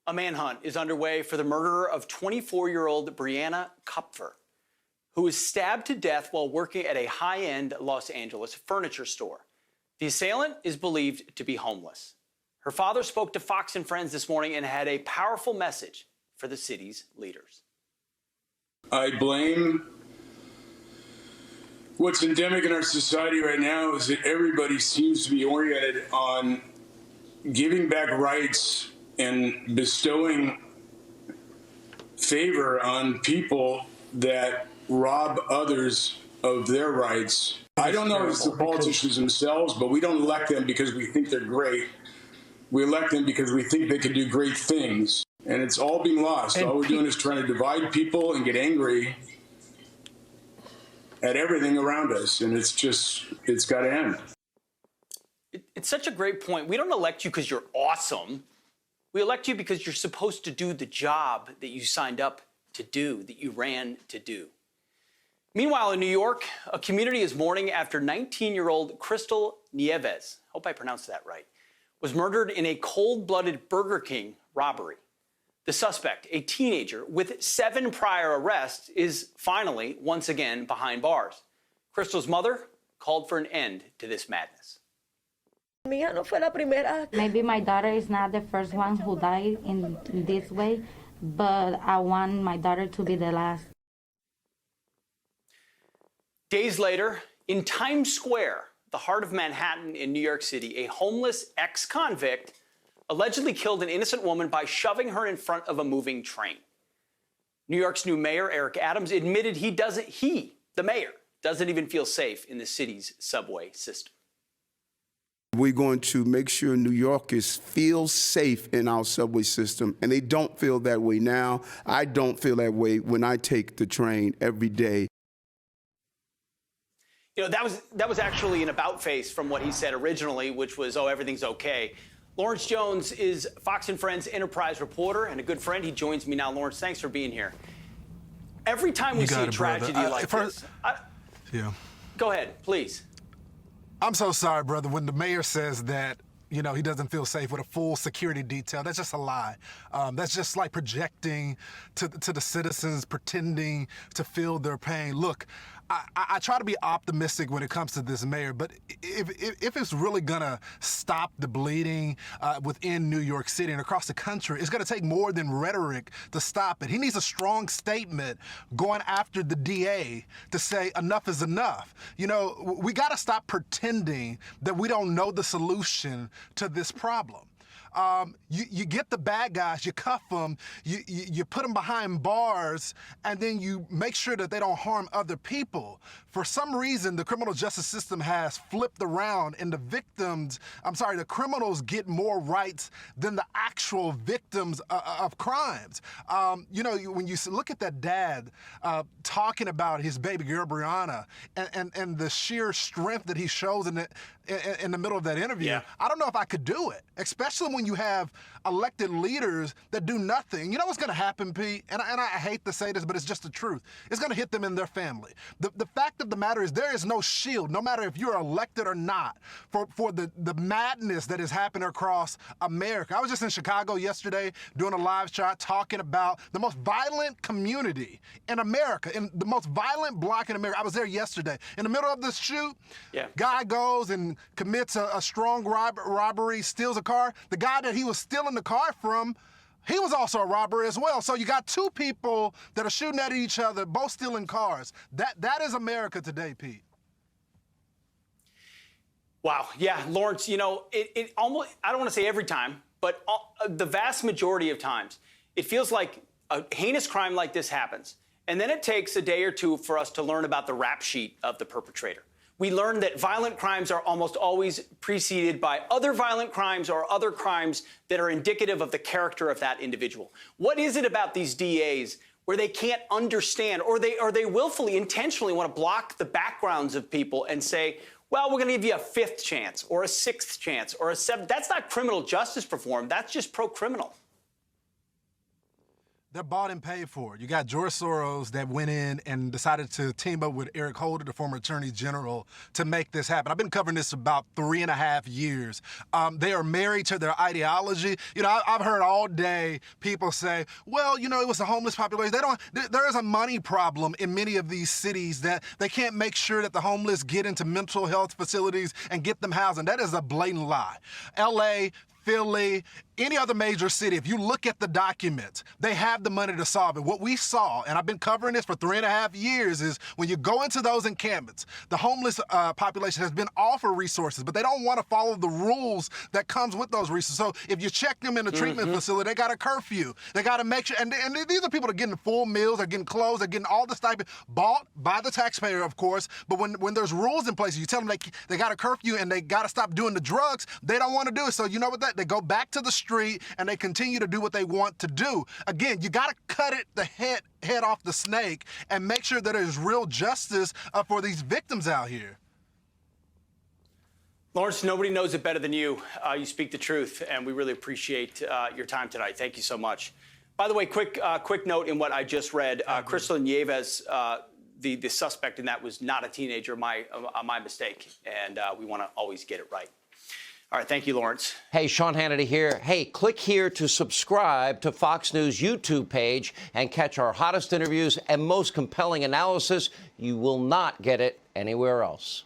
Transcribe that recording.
A manhunt is underway for the murderer of 24-year-old Brianna Kupfer, who was stabbed to death while working at a high-end Los Angeles furniture store. The assailant is believed to be homeless. Her father spoke to Fox and Friends this morning and had a powerful message for the city's leaders. I blame what's endemic in our society right now is that everybody seems to be oriented on giving back rights and bestowing favor on people that rob others of their rights. I don't know if it's the politicians themselves, but we don't elect them because we think they're great. We elect them because we think they can do great things. And it's all being lost. All we're doing is trying to divide people and get angry at everything around us. And it's got to end. It's such a great point. We don't elect you because you're awesome. We elect you because you're supposed to do the job that you signed up to do, that you ran to do. Meanwhile, in New York, a community is mourning after 19-year-old Crystal Nieves, hope I pronounced that right, was murdered in a cold-blooded Burger King robbery. The suspect, a teenager with 7 prior arrests, is finally, once again, behind bars. Crystal's mother called for an end to this madness. Maybe my daughter is not the first one who died in this way, but I want my daughter to be the last. Days later, in Times Square, the heart of Manhattan in New York City, a homeless ex-convict allegedly killed an innocent woman by shoving her in front of a moving train. New York's new mayor, Eric Adams, admitted the mayor, doesn't even feel safe in the city's subway system. We're going to make sure New Yorkers feel safe in our subway system, and they don't feel that way now. I don't feel that way when I take the train every day. You know, that was actually an about-face from what he said originally, which was, oh, everything's okay. Lawrence Jones is Fox and Friends Enterprise reporter and a good friend. He joins me now. Lawrence, thanks for being here. Every time we see a tragedy like this... Go ahead, please. I'm so sorry, brother. When the mayor says that, you know, he doesn't feel safe with a full security detail, that's just a lie. That's just like projecting to the citizens, pretending to feel their pain. Look, I try to be optimistic when it comes to this mayor, but if it's really gonna stop the bleeding within New York City and across the country, it's gonna take more than rhetoric to stop it. He needs a strong statement going after the DA to say enough is enough. You know, we gotta stop pretending that we don't know the solution to this problem. You get the bad guys, you cuff them, you put them behind bars, and then you make sure that they don't harm other people. For some reason, the criminal justice system has flipped around, and the criminals get more rights than the actual victims of crimes. You know, when you look at that dad talking about his baby girl, Brianna, and the sheer strength that he shows in the middle of that interview, I don't know if I could do it, especially when you have elected leaders that do nothing. You know what's going to happen, Pete? And I hate to say this, but it's just the truth. It's going to hit them in their family. The fact of the matter is there is no shield, no matter if you're elected or not, for the madness that is happening across America. I was just in Chicago yesterday doing a live shot talking about the most violent community in America, in the most violent block in America. I was there yesterday. In the middle of this shoot, guy goes and commits a strong robbery, steals a car. The guy that he was stealing the car from, he was also a robber as well. So you got 2 people that are shooting at each other, both stealing cars. That is America today, Pete. Wow. Yeah, Lawrence, you know, it almost, I don't want to say every time, but the vast majority of times, it feels like a heinous crime like this happens. And then it takes a day or two for us to learn about the rap sheet of the perpetrator. We learn that violent crimes are almost always preceded by other violent crimes or other crimes that are indicative of the character of that individual. What is it about these DAs where they can't understand, or they willfully, intentionally want to block the backgrounds of people and say, well, we're going to give you a 5th chance or a 6th chance or a 7th. That's not criminal justice reform. That's just pro-criminal. They're bought and paid for. You got George Soros that went in and decided to team up with Eric Holder, the former Attorney General, to make this happen. I've been covering this about 3.5 years. They are married to their ideology. You know, I've heard all day people say, well, you know, it was a homeless population. There is a money problem in many of these cities that they can't make sure that the homeless get into mental health facilities and get them housing. That is a blatant lie. LA, Philly, any other major city, if you look at the documents, they have the money to solve it. What we saw, and I've been covering this for 3.5 years, is when you go into those encampments, the homeless population has been offered resources, but they don't want to follow the rules that comes with those resources. So if you check them in a treatment facility, they got a curfew. They got to make sure, and these are people that are getting full meals, they're getting clothes, they're getting all the stipend, bought by the taxpayer, of course, but when there's rules in place, you tell them they got a curfew and they got to stop doing the drugs, they don't want to do it. So you know what they go back to the street and they continue to do what they want to do. Again, you got to cut the head off the snake and make sure that there's real justice for these victims out here. Lawrence, nobody knows it better than you. You speak the truth, and we really appreciate your time tonight. Thank you so much. By the way, quick note in what I just read. Crystal Nieves, the suspect in that, was not a teenager. My mistake, and we want to always get it right. All right, thank you, Lawrence. Hey, Sean Hannity here. Hey, click here to subscribe to Fox News YouTube page and catch our hottest interviews and most compelling analysis. You will not get it anywhere else.